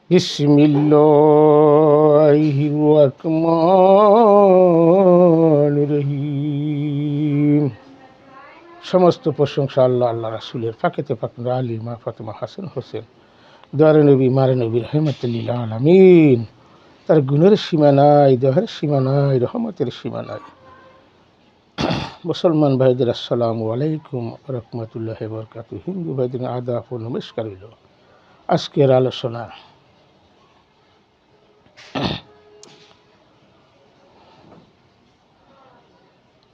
বিসমিল্লাহির রহমানির রহিম। সমস্ত প্রশংসা আল্লাহ আল্লাহ রাসূলের ফাকেতে ফাক আলী মা ফাতেমা হাসান হোসেন দয়ার নবী মারে নবী রহমতুল লিল আলামিন। তার গুণের সীমা নাই, দয়ার সীমা নাই, রহমতের সীমা নাই। মুসলমান ভাইদের আসসালামু আলাইকুম রহমতুল্লাহি ওয়া বারাকাতুহু। হিন্দু ভাইদের আদাব ও নমস্কার হইল। আজকের আলোচনা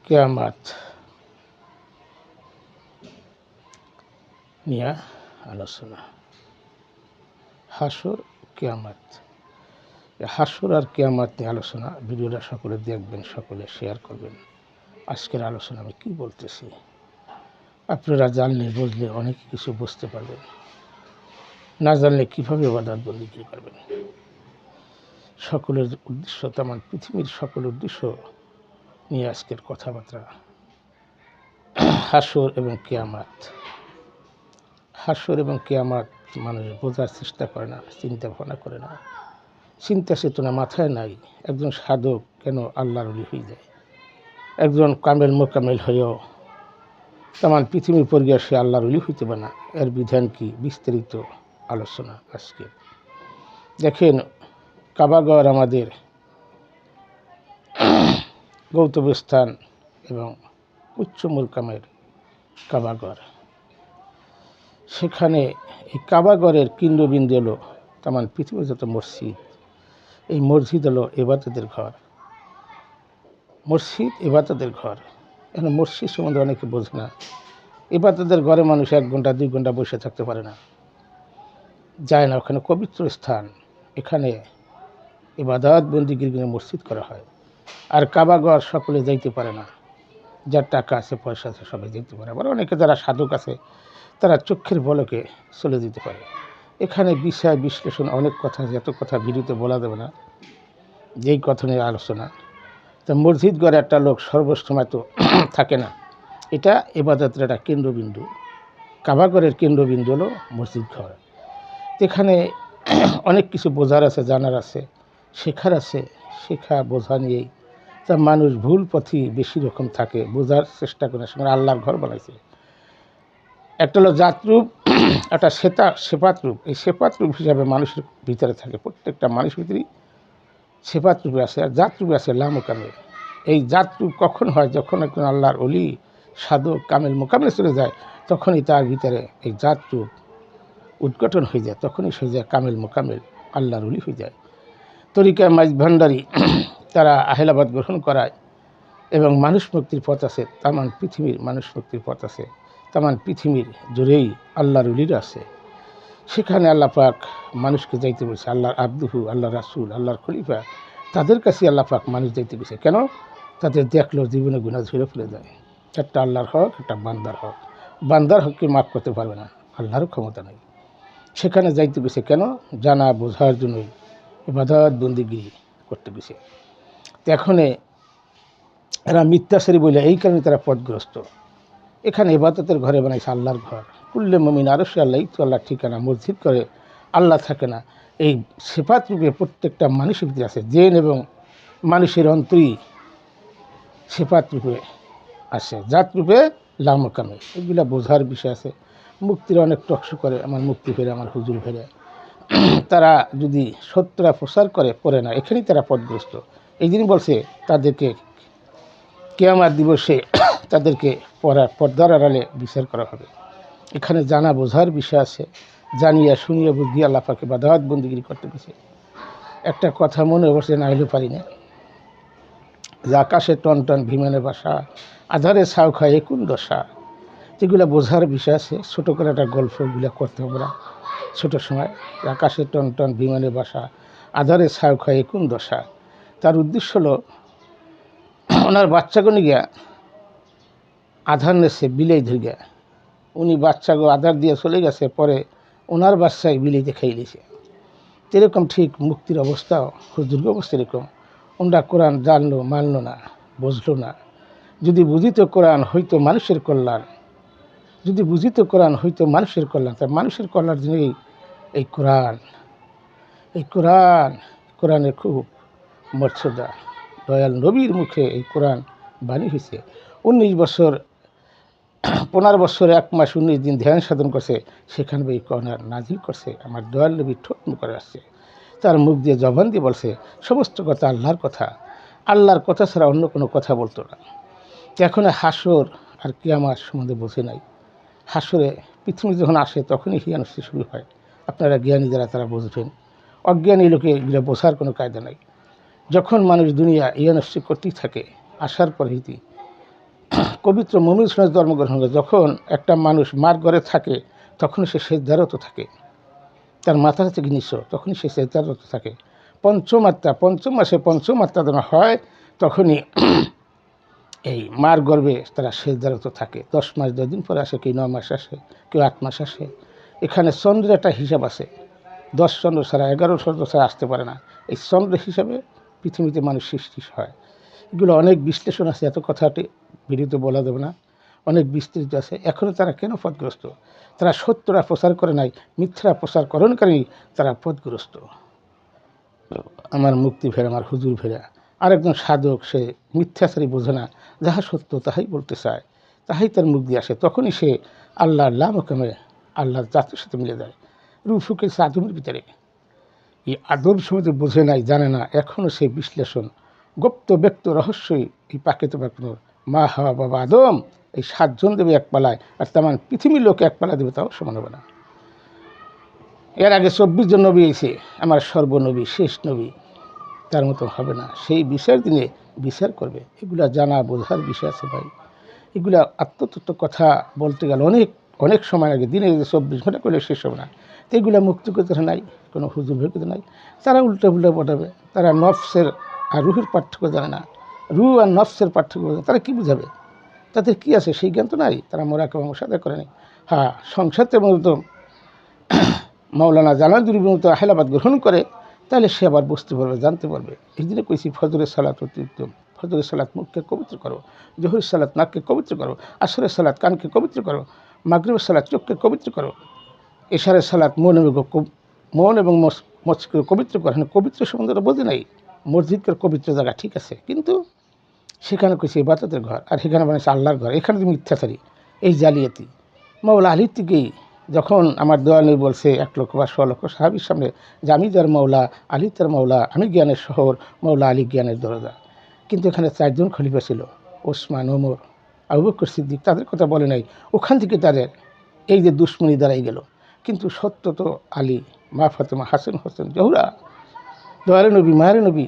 কিয়ামত নিয়ে আলোচনা। হাসর কিয়ামত, হাসর আর কিয়ামত নিয়ে আলোচনা। ভিডিওটা সকলে দেখবেন, সকলে শেয়ার করবেন। আজকের আলোচনা আমি কী বলতেছি আপনারা জানলে বুঝলে অনেক কিছু বুঝতে পারবেন, না জানলে কীভাবে ইবাদত বন্দেগী করবেন। সকলের উদ্দেশ্য, তেমন পৃথিবীর সকল উদ্দেশ্য নিয়ে আজকের কথাবার্তা। হাসর এবং কিয়ামত। হাসর এবং কিয়ামত মানুষ বোঝার চেষ্টা করে না, চিন্তা ভাবনা করে না, চিন্তা চেতনা মাথায় নাই। একজন সাধক কেন আল্লাহর ওলি হয়ে যায়? একজন কামেল মোকামেল হয়েও তেমন পৃথিবীর পরিবার সে আল্লাহর ওলি হইতে পারে না। এর বিধান কি? বিস্তারিত আলোচনা আজকে। দেখেন, কাবাগর আমাদের গৌতমস্থান এবং উচ্চ মোকামের কাবাগর। সেখানে এই কাবাগরের কেন্দ্রবিন্দু হলো তেমন পৃথিবীর যত মসজিদ, এই মসজিদ হলো ইবাদতের ঘর। মসজিদ ইবাদতের ঘর। এখন মসজিদ সম্বন্ধে অনেকে বোঝে না। ইবাদতের ঘরে মানুষ 1 ঘন্টা 2 ঘন্টা বসে থাকতে পারে না, যায় না। ওখানে পবিত্র স্থান, এখানে ইবাদত বন্দেগীর জন্য মসজিদ করা হয়। আর কাবাগর সকলে যাইতে পারে না, যার টাকা আছে পয়সা আছে সবাই যেতে পারে। আবার অনেকে যারা সাধক আছে তারা চোখের পলকে চলে যেতে পারে। এখানে বিষয় বিশ্লেষণ অনেক কথা, যত কথা ভিডিওতে বলা যাবে না, যেই কথা নিয়ে আলোচনা। তা মসজিদ ঘরে একটা লোক সর্বসময় তো থাকে না। এটা ইবাদতের একটা কেন্দ্রবিন্দু। কাবাগরের কেন্দ্রবিন্দু হলো মসজিদ ঘর। এখানে অনেক কিছু বোঝার আছে, জানার আছে, শেখার আছে। শেখা বোঝা নিয়েই তা মানুষ ভুল পথে বেশি রকম থাকে, বোঝার চেষ্টা করে। সেখানে আল্লাহর ঘর বানাইছে। একটা হলো জাতরূপ, একটা সেপাত রূপ। এই সেপাত রূপ হিসাবে মানুষের ভিতরে থাকে। প্রত্যেকটা মানুষের ভিতরেই সেপাত রূপে আছে, আর জাতরূপে আছে লামকামে। এই জাতরূপ কখন হয়? যখন একজন আল্লাহর ওলি সাধক কামেল মোকামেলে চলে যায়, তখনই তার ভিতরে এই জাতরূপ উদ্ঘাটন হয়ে যায়, তখনই সে যায় কামেল মোকামেল আল্লাহর ওলি হয়ে যায়। তরিকা মাইজ ভান্ডারী তারা আহলাবাদ গ্রহণ করায় এবং মানুষ মুক্তির পথ আছে। তামান পৃথিবীর মানুষ মুক্তির পথ আছে, তামান পৃথিবীর জুড়েই আল্লাহর ওলিরা আছে। সেখানে আল্লাহ পাক মানুষকে যাইতে বলছে। আল্লাহর আব্দুহু, আল্লাহ রাসূল, আল্লাহর খলিফা, তাদের কাছে আল্লাহ পাক মানুষ যাইতে বলছে। কেন? তাদের দেখলো জীবনে গুনাহ ঝরে ফেলে যায়। একটা আল্লাহর হক, একটা বান্দার হক। বান্দার হককে মাফ করতে পারবে না, আল্লাহরও ক্ষমতা নেই। সেখানে যাইতে গেছে কেন? জানা বোঝার জন্যই ইবাদত বন্দেগী করতে গেছে। এখন এরা মিথ্যাচারী বলে এই কারণে তারা পথগ্রস্ত। এখানে ইবাদতের ঘরে বানাইছে আল্লাহর ঘর। কুল্লে মুমিন আরশে আল্লাহ, এই তো আল্লাহর ঠিকানা। মসজিদ করে আল্লাহ থাকে না। এই সিফাত রূপে প্রত্যেকটা মানুষের ভিতরে আছে। জেন এবং মানুষের অন্তরই সিফাত রূপে আছে, জাত রূপে লামকামে। এগুলা বোঝার বিষয় আছে। মুক্তির অনেক টকশো করে, আমার মুক্তি ফেরে, আমার হুজুর ফেরে। তারা যদি সত্যটা প্রচার করে, পড়ে না, এখানেই তারা পথগ্রস্ত। এই জন্য বলছে তাদেরকে কিয়ামত দিবসে তাদেরকে পর্দার আড়ালে বিচার করা হবে। এখানে জানা বোঝার বিষয় আছে। জানিয়া শুনিয়া বুদ্ধি আল্লাহ পাকে ইবাদত বন্দেগী করতে গেছে। একটা কথা মনে বসে না হইলেও পারি না, যে আকাশে টন টন বিমানের বাসা, আধারে ছাউ খায় কোন দশা। যেগুলো বোঝার বিষয় আছে। ছোটো করে একটা গল্পগুলো করতে হবে না ছোটোর সময়। আকাশে টন টন বিমানের বাসা, আধারে ছাউ খায় কোন দশা। তার উদ্দেশ্য হলো ওনার বাচ্চাগুলো গিয়া আধার নেছে বিলেই ধরে গিয়া, উনি বাচ্চাগো আধার দিয়ে চলে গেছে, পরে ওনার বাচ্চায় বিলেইতে খাই দিয়েছে। এরকম ঠিক মুক্তির অবস্থাও, হুজুর অবস্থা এরকম। ওনারা কোরআন জানলো, মানলো না, বুঝলো না। যদি বুঝিত কোরআন হইতো মানুষের কল্যাণ, যদি বুঝিত কোরআন হইতো মানুষের কল্যাণ, তাই মানুষের কল্যাণের জন্যই এই কোরআন। এই কোরআনের খুব মর্যাদা। দয়াল নবীর মুখে এই কোরআন বাণী হয়েছে। 19 বছর 15 বছর 1 মাস 19 দিন ধ্যান সাধন করছে, সেখানে এই কোরআন নাজিল করছে। আমার দয়াল নবী ঠোঁট মুখ করে আসছে, তার মুখ দিয়ে জবান দিয়ে বলছে সমস্ত কথা আল্লাহর কথা, আল্লাহর কথা ছাড়া অন্য কোনো কথা বলতো না। এখন হাসর আর কিয়ামত সম্বন্ধে বোঝে নাই। হাসরে পৃথিবী যখন আসে তখনই হিয়ানস্তি শুরু হয়। আপনারা জ্ঞানী যারা তারা বুঝবেন, অজ্ঞানী লোকে এগুলো বোঝার কোনো কায়দা নাই। যখন মানুষ দুনিয়া ইয়ানস্তি করতেই থাকে, আসার পর হিতি পবিত্র মুমিন সমাজ জন্মগ্রহণ করে, যখন একটা মানুষ মার ঘরে থাকে তখন সে সেজদারত থাকে, তার মাথা থেকে নিঃস্ব তখনই সে সেজদারত থাকে। পঞ্চম মাসে পঞ্চম মাত্রা যখন হয় তখনই এই মার গর্ভে তারা সেজদারত থাকে। 10 মাস 10 দিন পরে আসে, কেউ 9 মাস আসে, কেউ 8 মাস আসে। এখানে চন্দ্রের একটা হিসাব আছে, 10 চন্দ্র ছাড়া 11 চন্দ্র ছাড়া আসতে পারে না। এই চন্দ্র হিসাবে পৃথিবীতে মানুষ সৃষ্টি হয়। এগুলো অনেক বিশ্লেষণ আছে, এত কথাটি ভিডিওতে বলা যাবে না, অনেক বিস্তৃত আছে। এখনও তারা কেন পথগ্রস্ত? তারা সত্যটা প্রচার করে নাই, মিথ্যা প্রচারকরণকারী তারা পথগ্রস্ত। আমার মুক্তি ফেরা, আমার হুজুর ফেরা। আরেকজন সাধক, সে মিথ্যাচারী বোঝে না, যাহা সত্য তাহাই বলতে চায়, তাহাই তার মুখ দিয়ে আসে। তখনই সে আল্লাহর লামকামে আল্লাহর জাতির সাথে মিলে যায়। রুফুকে আদমের ভিতরে এই আদম সমাজে বোঝে নাই, জানে না, এখনও সেই বিশ্লেষণ গুপ্ত ব্যক্ত রহস্যই এই পাকিত পাকনো মা হাওয়া বাবা আদম, এই 7 জন দেবে এক পালায়, আর তেমন পৃথিবীর লোকে এক পালা দেবে, তাও সমান হবে না। এর আগে 24 জন নবী এসে আমার সর্বনবী শেষ নবী, তার মতো হবে না। সেই বিচার দিনে বিচার করবে। এগুলা জানা বোঝার বিষয় আছে ভাই। এগুলা আত্মতত্ত্ব কথা বলতে গেলে অনেক অনেক সময় লাগে, দিনে 24 ঘন্টা করলে শেষ হবে না। তো এগুলা মুক্তি করতে নাই, কোনো হুজুর ভেকুতে নাই। তারা উল্টো পটাবে। তারা নফসের আর রুহের পার্থক্য জানে না, রুহ আর নফসের পার্থক্য তারা কী বুঝাবে? তাদের কী আছে সেই জ্ঞান তো নাই। তারা মোরাকাবা মুশাহাদা করে নেই। হ্যাঁ, সংসারতে মূলত মাওলানা জালালুদ্দিন মতো আহলাবাদ গ্রহণ করে, তাহলে সে আবার বুঝতে পারবে, জানতে পারবে। এই জন্য কইছি ফজরের সালাত অতি উত্তম। ফজরের সালাত মুখকে পবিত্র করো, জোহরের সালাত নাককে পবিত্র করো, আসরের সালাত কানকে পবিত্র করো, মাগরিবের সালাত চোখকে পবিত্র করো, এশারের সালাত মন এবং মস্তিষ্ককে পবিত্র করো। হ্যাঁ, পবিত্র সম্বন্ধে বোঝে নাই। মসজিদকে পবিত্র জায়গা ঠিক আছে, কিন্তু সেখানে কইছে ইবাদতের ঘর, আর সেখানে বানিয়েছে আল্লাহর ঘর। এখানে তুমি মিথ্যাচারী, এই জালিয়াতি। মাওলা আলীর থেকেই যখন আমার দোয়ানি বলছে 1 লক্ষ বা 100 লক্ষ সাহাবীর সামনে যে আমি তার মাওলা, আলী তার মাওলা, আমি জ্ঞানের শহর, মাওলা আলী জ্ঞানের দরজা। কিন্তু এখানে 4 জন খলিফা ছিল, ওসমান, ওমর, আবু বকর সিদ্দিক, তাদের কথা বলে নাই। ওখান থেকে তাদের এই যে দুশ্মনী দাঁড়াই গেল। কিন্তু সত্য তো আলী, মা ফাতেমা, হাসান হোসেন, জহুরা, দয়ালু নবী, মায়ের নবী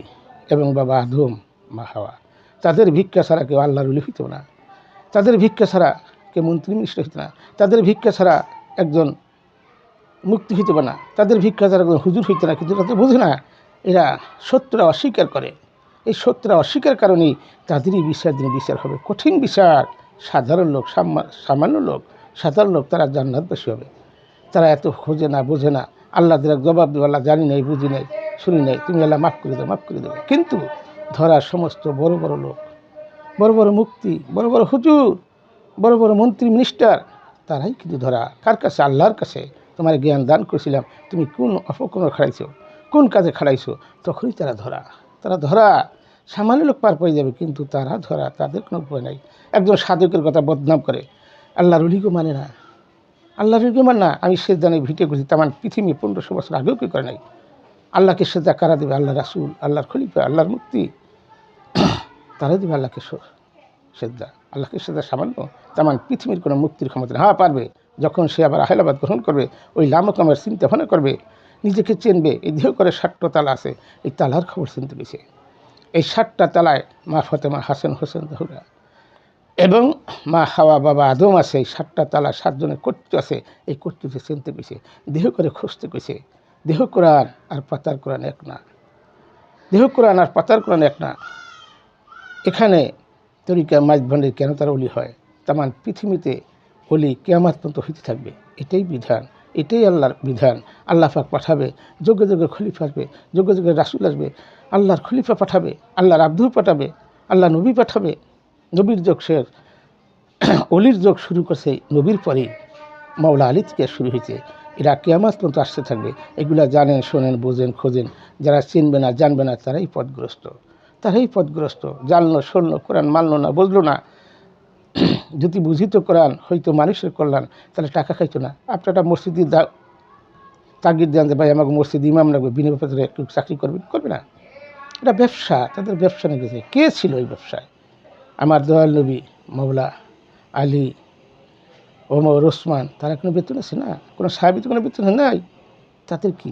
এবং বাবা আদম, মা হাওয়া। তাদের ভিক্ষা ছাড়া কেউ আল্লাহর ওলি হইত না, তাদের ভিক্ষা ছাড়া কেউ মন্ত্রী মিনিস্টার হইত না, তাদের ভিক্ষা ছাড়া একজন মুক্তি হইতে পারে না, তাদের ভিক্ষা ছাড়া একজন হুজুর হইতে না। কিন্তু তাদের বোঝে না, এরা সত্যটা অস্বীকার করে। এই সত্যটা অস্বীকার কারণেই তাদেরই বিচার দিনে বিচার হবে, কঠিন বিচার। সাধারণ লোক, সামান্য লোক, সাধারণ লোক তারা জান্নাতবাসী হবে। তারা এত খোঁজে না, বোঝে না। আল্লাহ দিলা জবাব দেবে, আল্লাহ জানি নাই, বুঝি নাই, শুনি নাই, তুমি আল্লাহ মাফ করে দেবে, মাফ করে দেবে। কিন্তু ধরা সমস্ত বড় বড় লোক, বড় বড় মুক্তি, বড় বড় হুজুর, বড় বড় মন্ত্রী মিনিস্টার, তারাই কিন্তু ধরা। কার কাছে? আল্লাহর কাছে। তোমার জ্ঞান দান করেছিলাম, তুমি কোন অপকর্ম খাড়াইছো, কোন কাজে খাড়াইছো, তখনই তারা ধরা। তারা ধরা, সামান্য লোক পার পেয়ে যাবে, কিন্তু তারা ধরা, তাদের কোনো উপায় নাই। একজন সাধকের কথা বদনাম করে, আল্লাহর ওলিকে মানে না, আল্লাহর ওলিকে মানে না। আমি সেজদানে ভিডিও করেছি, তেমন পৃথিবী 1500 বছর আগেও কেউ করে নাই। আল্লাহকে সেজদা কারা দেবে? আল্লাহ রাসূল, আল্লাহর খলিফা, আল্লাহর মুক্তি, তারাই দেবে আল্লাহকে সেজদা। আল্লাহকে সেজদা সামান্য, তেমন পৃথিবীর কোনো মুক্তির ক্ষমতা নেই। হ্যাঁ, পারবে, যখন সে আবার আহলাবাদ গ্রহণ করবে, ওই লামকামের চিন্তা ভাবনা করবে, নিজেকে চিনবে। এই দেহ করে 7টা তালা আছে, এই তালার খবর চিনতে পেয়েছে। এই 7টা তালায় মা ফাতেমা, হাসান হোসেন, জহুরা এবং মা হাওয়া, বাবা আদম আছে। এই 7টা তালা 7 জনের কর্তৃত্ব আছে, এই কর্তৃত্ব চিনতে পেয়েছে, দেহ করে খুঁজতে পেয়েছে। দেহ কোরআন আর পাতার কোরআন এক না, দেহ কোরআন আর পাতার কোরআন এক না। এখানে তরিকা মাঝভান্ডের কেন তার অলি হয়, তেমন পৃথিবীতে অলি কিয়ামত পর্যন্ত হইতে থাকবে। এটাই বিধান, এটাই আল্লাহর বিধান। আল্লাহ পাক পাঠাবে, যোগ্য যোগ্য খলিফা আসবে, যোগ্য যোগ্য রাসূল আসবে, আল্লাহর খলিফা পাঠাবে, আল্লাহর আব্দুল পাঠাবে, আল্লাহ নবী পাঠাবে। নবীর যোগ শেষ, অলির যোগ শুরু করছে নবীর পরেই, মাওলা আলী থেকে শুরু হয়েছে। এরা কিয়ামত পর্যন্ত আসতে থাকবে। এগুলা জানেন, শোনেন, বোঝেন, খোঁজেন। যারা চিনবে না, জানবে না, তারাই পথগ্রস্ত, তারাই পথগ্রস্ত। জানলো, শুনলো, কোরআন মানলো না, বুঝলো না। যদি বুঝিত কোরআন হয়তো মানুষের কল্যাণ, তাহলে টাকা খাইতো না। আপনারা মসজিদে তাগিদ দেন যে ভাই আমাকে মসজিদ ইমাম লাগবে, বিনা বেতনে একটু চাকরি করবে, করবে না। এটা ব্যবসা, তাদের ব্যবসা নিয়ে গেছে। কে ছিল এই ব্যবসায়? আমার দয়াল নবী, মওলা আলী, ওমর, ওসমান, তারা কোনো বেতন আছে না? কোনো সাহাবী তো কোনো বেতন নাই। তাদের কি?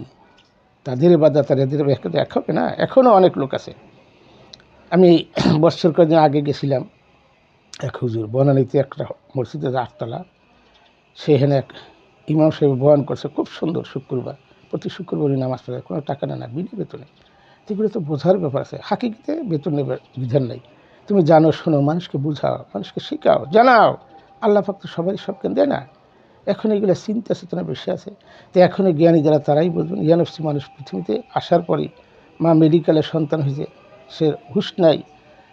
তাদের বাধা, তাদের এক হবে না? এখনও অনেক লোক আছে। আমি বৎসর কয়েকদিন আগে গেছিলাম এক হুজুর, বনানীতে একটা মসজিদের 8 তলা, সেখানে এক ইমাম সাহেব বয়ান করছে, খুব সুন্দর। শুক্রবার, প্রতি শুক্রবারই নামাজ পড়ে, কোনো টাকা নেয় না, বিনা বেতনে। এগুলো তো বোঝার ব্যাপার আছে। হাকিকতে বেতন নেবার বিধান নেই। তুমি জানো, শোনো, মানুষকে বুঝাও, মানুষকে শেখাও, জানাও। আল্লাহ পাক তো সবারই সব কেন দেয় না। এখন এগুলো চিন্তা চেতনা বেশি আছে। তো এখনও জ্ঞানী যারা, তারাই বুঝবেন। জ্ঞানবশী মানুষ পৃথিবীতে আসার পরই, মা মেডিকেলের সন্তান হয়েছে, সে হুঁশ নাই।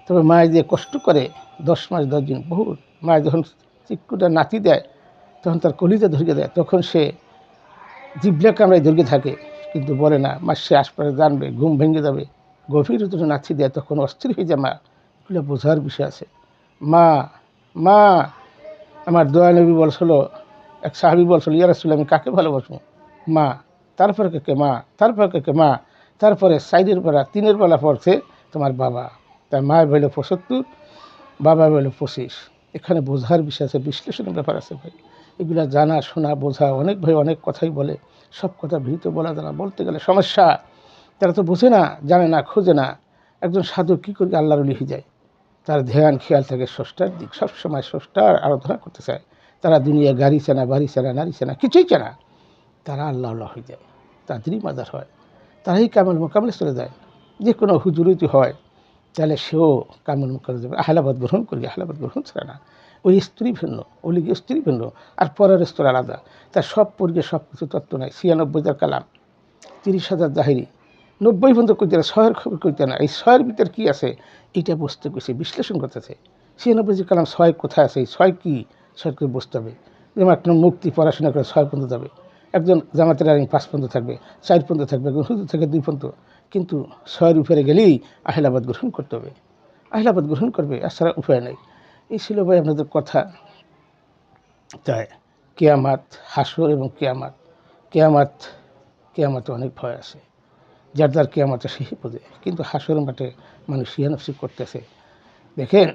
তবে মায়ের যে কষ্ট করে 10 মাস 10 দিন, বহুত মায়ের যখন চিকুটা নাতি দেয়, তখন তার কলিজা ধরিয়ে দেয়, তখন সে জিভলে কামড়ায় ধরিয়ে থাকে, কিন্তু বলে না। মাসে আশপাশে জানবে, ঘুম ভেঙে যাবে, গভীর যখন নাচি দেয়, তখন অস্থির হয়ে যায় মা। এগুলো বোঝার বিষয় আছে। মা, মা, আমার দয়া নবী বলছিল, এক সাহাবী বলছিল, ইয়া রাসূলুল্লাহ, আমি কাকে ভালোবাসবো? মা। তারপরে কাকে? মা। তারপর কাকে? মা। তারপরে 4 বেলা 3 বেলা পড়ছে তোমার বাবা। তার মায়ের হইল 75, বাবা হইল 25। এখানে বোঝার বিষয় আছে, বিশ্লেষণের ব্যাপার আছে ভাই। এগুলা জানা, শোনা, বোঝা। অনেক ভাই অনেক কথাই বলে, সব কথা ভিড়িত বলা যায় না, বলতে গেলে সমস্যা। তারা তো বোঝে না, জানে না, খোঁজে না। একজন সাধু কী করে আল্লাহর ওলি হয়ে যায়? তার ধ্যান খেয়াল থাকে স্রষ্টার দিক, সবসময় স্রষ্টার আরাধনা করতে চায়। তারা দুনিয়া গাড়ি চেনা, বাড়ি চেনা, নারী চেনা, কিছুই চেনা। তারা আল্লাহ আল্লাহ হয়ে যায়, তাদেরই মাদার হয়, তারাই কামেল মোকামলে চলে যায়। যে কোনো হুজুরতি হয়, তাহলে সেও কামেল মোকামলে যাবে। আহলাবাদ গ্রহণ করি, আহলাবাদ গ্রহণ ছাড়া না। ওই স্ত্রী ভিন্ন, ওলিগ স্ত্রী ভিন্ন, আর পরের স্তর আলাদা। তার সব পরিচয়, সব কিছু তত্ত্ব নাই। 96,000 কালাম, 30,000 জাহিরি, 90 পর্যন্ত করতে না, 100-এর খবর করতে না। এই 100-এর ভিতর কী আছে, এইটা বুঝতে গেছে, বিশ্লেষণ করতেছে। 96 যে কালাম, 100 কোথায় আছে, এই 100 কী, 100 করে বুঝতে হবে। যেমন একটা মুক্তি পড়াশোনা করে 6 পর্যন্ত যাবে, একজন জামাতের আইন 5 পর্যন্ত থাকবে, 4 পর্যন্ত থাকবে, একজন হুজুর থেকে 2 পর্যন্ত। কিন্তু 6-এর উপরে গেলেই আহলাবাদ গ্রহণ করতে হবে, আহলাবাদ গ্রহণ করবে, এছাড়া উপায় নেই। এই ছিল ভাই আপনাদের কথা। তাই কিয়ামাত, হাসর এবং কিয়ামাত, কিয়ামাত, কিয়ামাতে অনেক ভয় আছে। যার যার কিয়ামতে সেই বোঝে। কিন্তু হাসর মাঠে মানুষ ইয়ানফসি করতেছে। দেখেন,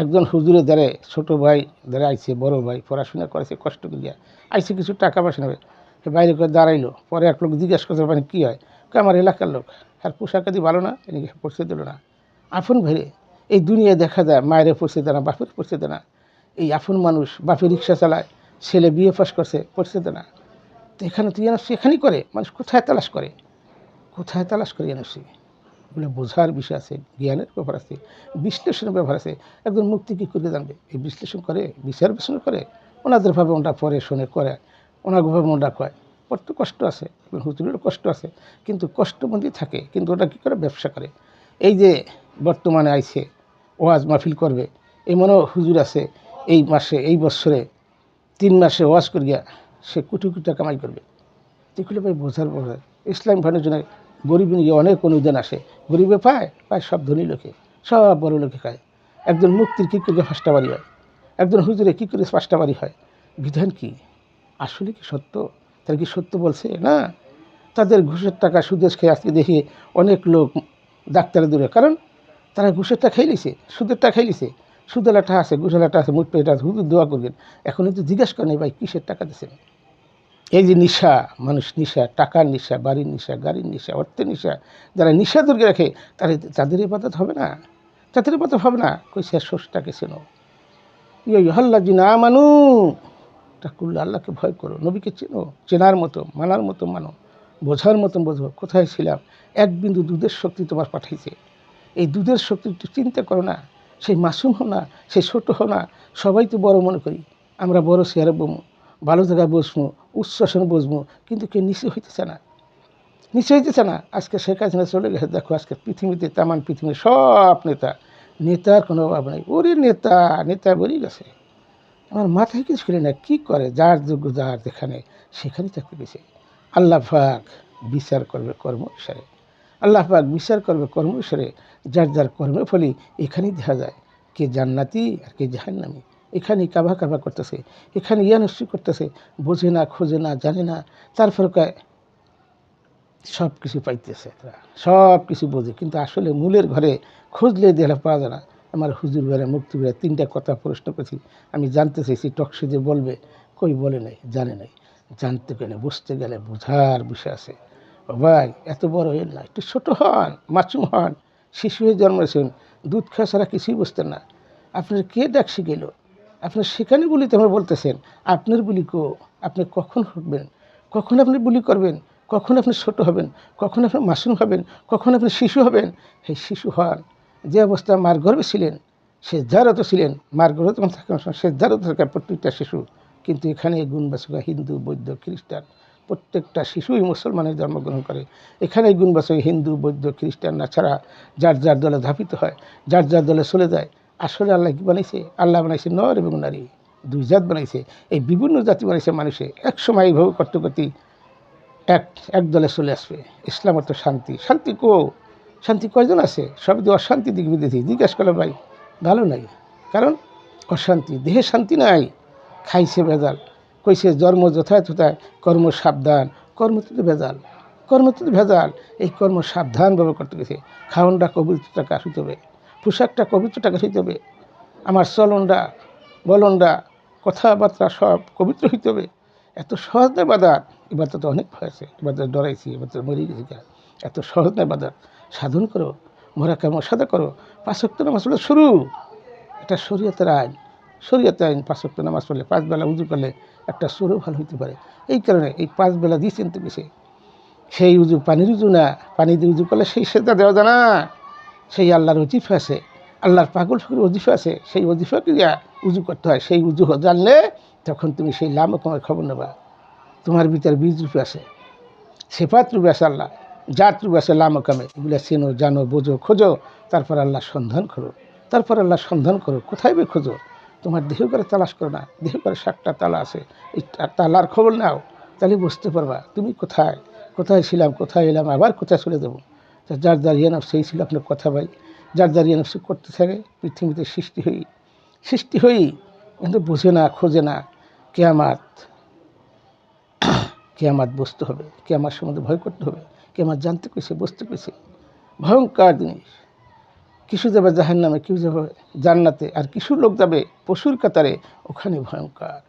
একজন হুজুরের দ্বারে ছোটো ভাই দ্বারা আইছে, বড় ভাই পড়াশোনা করেছে কষ্ট করিয়া, আইছে কিছু টাকা পয়সা নেবে, সে বাইরে করে দাঁড়াইলো। পরে এক লোক জিজ্ঞাসা করতে, মানে কী হয়? আমার এলাকার লোক, আর পোশাক আদি ভালো না, এদিকে পড়ছে দিল না। আপন ভাইরে, এই দুনিয়ায় দেখা যায় মায়ের পড়ছে দেয় না, বাপের পড়ছে দেয় না। এই আপন মানুষ, বাপের রিক্সা চালায়, ছেলে বিয়ে পাস করছে, পড়ছে দেয় না। তো এখানে তো ইয়ানফসি এখানেই করে, মানুষ কোথায় তালাশ করে, কোথায় তালাশ করে ইয়ানফসি? এগুলো বোঝার বিষয় আছে, জ্ঞানের ব্যাপার আছে, বিশ্লেষণের ব্যাপার আছে। একজন মুক্তি কী করে জানবে? এই বিশ্লেষণ করে, বিচার বিশ্লেষণ করে, ওনাদের ভাবে ওটা পরে শোনে করে, ওনার ভাবে ওটা কয়। পড়তে কষ্ট আছে, হুজুরেরও কষ্ট আছে, কিন্তু কষ্টবন্দি থাকে। কিন্তু ওটা কী করে? ব্যবসা করে। এই যে বর্তমানে আইছে ওয়াজ মাহফিল করবে, এই মনে হুজুর আছে, এই মাসে, এই বছরে 3 মাসে ওয়াজ করিয়া সে কোটি কোটি টাকা কামাই করবে। এগুলো ভাই বোঝার ব্যাপার। ইসলাম ভাইয়ের জন্য গরিব নিয়ে অনেক অনুদান আসে, গরিবে পায়, পায় সব ধনী লোকে, সব বড় লোকে খায়। একজন মুক্তির কী করে 5টা বাড়ি হয়? একজন হুজুরে কী করে 5টা বাড়ি হয়? বিধান কি? আসলে কি সত্য? তারা কি সত্য বলছে? না। তাদের ঘুষের টাকা সুদের খেয়ে আজকে দেখি অনেক লোক ডাক্তারের দূরে, কারণ তারা ঘুষের টাকা খেয়ে লিছে, সুদের টাকা খেয়ে লিছে। সুদেলাটা আছে, ঘুষেলাটা আছে, মুঠ পেটা আছে, হুজুর দোয়া করবেন। এখন কিন্তু জিজ্ঞাসা করেন ভাই কিসের টাকা দিচ্ছেন? এই যে নিশা, মানুষ নিশা, টাকার নিশা, বাড়ির নিশা, গাড়ির নিশা, অর্থের নিশা, যারা নিশা দুর্গে রাখে, তাদের ইবাদত হবে না, তাদের ইবাদত হবে না। কইছে স্রষ্টাকে চেনো, হল্লা জিনা মানু, তা করলে আল্লাহকে ভয় করো, নবীকে চেনো, চেনার মতো, মানার মতো মানো, বোঝার মতন বোঝো। কোথায় ছিলাম? 1 বিন্দু দুধের শক্তি তোমার পাঠাইছে। এই দুধের শক্তি একটু চিন্তা করো না। সেই মাসুম হও না, সেই ছোটো হও না। সবাই তো বড় মনে করি, আমরা বড় চেয়ারে বমু, ভালো জায়গায় বসবো, উচ্ছ্বাসনে বসবো, কিন্তু কেউ নিচে হইতেছে না, নিচে হইতেছে না। আজকে শেখ হাসিনা চলে গেছে, দেখো আজকে পৃথিবীতে, তামান পৃথিবীর সব নেতা, নেতার কোনো অভাব নেই। ওরে নেতা, নেতা বেরিয়ে গেছে, আমার মাথায় কিছু ছিল না, কী করে, যার যোগ্য যার যেখানে সেখানেই চাকরি পেয়েছে। আল্লাহ পাক বিচার করবে কর্ম অনুসারে, আল্লাহ পাক বিচার করবে কর্ম অনুসারে। যার যার কর্মের ফলে এখানেই দেখা যায় কে জান্নাতি আর কে জাহান্নামী। এখানেই কাভা কাভা করতেছে, এখানে ইয়ানস্যি করতেছে, বোঝে না, খোঁজে না, জানে না, তারপর সব কিছু পাইতেছে, সব কিছু বোঝে, কিন্তু আসলে মূলের ঘরে খুঁজলে দেহা পাওয়া যায় না। আমার হুজুর বেড়া মুক্তি বেড়া 3টা কথা প্রশ্ন করছি, আমি জানতে চাইছি টকশো যে বলবে, কই বলে নাই, জানে নাই। জানতে গেলে বুঝতে গেলে বোঝার বিষয় আছে। ও ভাই, এত বড় হইল না, একটু ছোটো হন, মাসুম হন, শিশু হয়ে জন্মেছেন, দুধ খাওয়া ছাড়া কিছুই বুঝতেন না। আপনার কে ডাক শিখেল? আপনার সেখানে বলি তো আমরা বলতেছেন, আপনার বুলি কো, আপনি কখন উঠবেন, কখন আপনি বুলি করবেন, কখন আপনি ছোট হবেন, কখন আপনি মাসুম হবেন, কখন আপনি শিশু হবেন। সেই শিশু হন, যে অবস্থা মার গর্ভে ছিলেন, সেজ্জারত ছিলেন, মার গর্ভে তখন থাকেন, সেজ্জারত থাকেন প্রত্যেকটা শিশু। কিন্তু এখানে গুণবাচক হিন্দু, বৌদ্ধ, খ্রিস্টান, প্রত্যেকটা শিশুই মুসলমানের জন্মগ্রহণ করে। এখানে গুণবাচক হিন্দু, বৌদ্ধ, খ্রিস্টান না ছাড়া যার যার দলে ধাপিত হয়, যার যার দলে চলে যায়। আসলে আল্লাহ কি বানাইছে? আল্লাহ বানাইছে নর এবং নারী, দুই জাত বানাইছে। এই বিভিন্ন জাতি বানাইছে মানুষে। এক সময় এইভাবে করতে করতে এক এক দলে চলে আসবে। ইসলাম অর্থ শান্তি। শান্তি কো? শান্তি কয়জন আছে? সব দিয়ে অশান্তি দিক বিদেশি। জিজ্ঞাসা করলে ভাই ভালো নাই, কারণ অশান্তি, দেহে শান্তি নাই। খাইছে ভেজাল, কইছে জন্ম যথায় তথায়, কর্ম সাবধান। কর্মতে তো ভেজাল, কর্মতে তো ভেজাল। এই কর্ম সাবধানভাবে করতে গেছে। খাওয়ানটা পবিত্র টাকা হইতে হবে, পোশাকটা পবিত্র টাকা হইতে হবে, আমার চলনটা বলনটা কথাবার্তা সব পবিত্র হইতে হবে। এত সহজ নয় বাদাত। এবার তো অনেক ভয় আছে, এবার তো ডরাইছি, এবার তো মরে গেছি। এত সহজ নয় বাদাত। সাধন করো, মোরাকামা সাদা করো, 5 ওয়াক্ত নামাজ পড়লে শুরু। এটা শরীয়তের আইন, শরীয়তের আইন। 5 ওয়াক্ত নামাজ পড়লে, 5 বেলা উজু করলে একটা সুরও ভালো হইতে পারে। এই কারণে এই 5 বেলা দিয়েছেন তো বেশি। সেই উজু পানির উজু না, পানি দিয়ে উজু করলে সেই সেজদা দেওয়া যায় না। সেই আল্লাহর ওজিফা আছে, আল্লাহর পাগল ফকির ওজিফা আছে, সেই ওজিফাকে দিয়া উজু করতে হয়। সেই উজু জানলে তখন তুমি সেই লামকমের খবর নেবা। তোমার ভিতরে বীজ রূপে আছে, সেফাত রূপে আছে, আল্লাহ জাত রূপে আছে লামকামে। এগুলো চেনো, জানো, বোঝো, খোঁজো, তারপর আল্লাহ সন্ধান করো, তারপর আল্লাহ সন্ধান করো। কোথায় বে খোঁজো? তোমার দেহ করে তালাশ করো না, দেহ করে 7টা তালা আছে, এই তালার খবর নাও, তাহলে বুঝতে পারবা তুমি কোথায়, কোথায় ছিলাম, কোথায় এলাম, আবার কোথায় চলে যাবো। তা যার যার ইয়ানফ সেই ছিল আপনার কথা ভাই। যার যার ইয়ানফ সে করতে থাকে। পৃথিবীতে সৃষ্টি হই কিন্তু বোঝে না, খোঁজে না। কেয়ামাত, কেয়ামাত বুঝতে হবে, কেয়ামার সম্বন্ধে ভয় করতে হবে। কেয়ামাত জানতে কইছে, বুঝতে কইছে, ভয়ঙ্কর জিনিস। কিছু যাবে জাহান্নামে, কেউ যাবে জান্নাতে, আর কিছু লোক যাবে পশুর কাতারে, ওখানে ভয়ঙ্কর।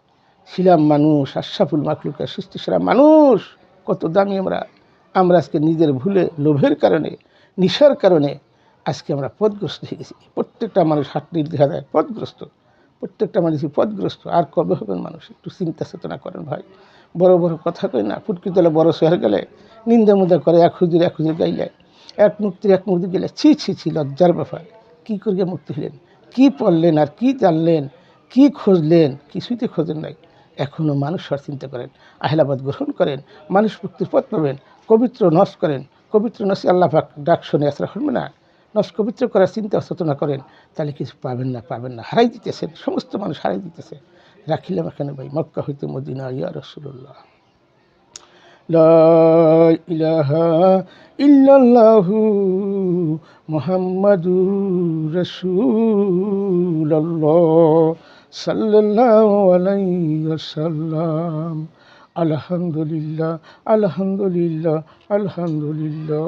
ছিলাম মানুষ, আশরাফুল মাখলুকের সৃষ্টি সেরা মানুষ, কত দামি আমরা। আমরা আজকে নিজের ভুলে, লোভের কারণে, নিশার কারণে আজকে আমরা পথগ্রস্ত হয়ে গেছি। প্রত্যেকটা মানুষ হাঁটতে দেখা যায় পথগ্রস্ত, প্রত্যেকটা মানুষই পথগ্রস্ত। আর কবে হবেন মানুষ? একটু চিন্তা চেতনা করেন ভাই। বড় বড় কথা কই না, ফুটকি তলে বড় শহর গেলে নিন্দা মুদা করে, এক হুজুর গাইলে, এক মুক্তি গেলে ছি ছি ছি, লজ্জার ব্যাপার। কী করিয়া মুক্তি হলেন, কী পড়লেন, আর কী জানলেন, কী খুঁজলেন? কিছুইতে খোঁজেন নাই। এখনও মানুষ হওয়ার চিন্তা করেন, আহলাবাদ গ্রহণ করেন, মানুষ মুক্তির পথ পাবেন, পবিত্র নস করেন। পবিত্র নসে আল্লাহ পাক ডাক শুনে আসরা শুনবে না। নস পবিত্র করার চিন্তা চেতনা করেন, তাহলে কিছু পাবেন না, পাবেন না, হারাই দিতেছেন। সমস্ত মানুষ হারাই দিতেছে। রাখিলাম এখানে ভাই, মক্কা হইতে মদিনা, ইয়া রাসূলুল্লাহ। লা ইলাহা ইল্লাল্লাহু মুহাম্মাদুর রাসূলুল্লাহ সাল্লাল্লাহু আলাইহি ওয়াসাল্লাম। আলহামদুলিল্লাহ, আলহামদুলিল্লাহ, আলহামদুলিল্লাহ।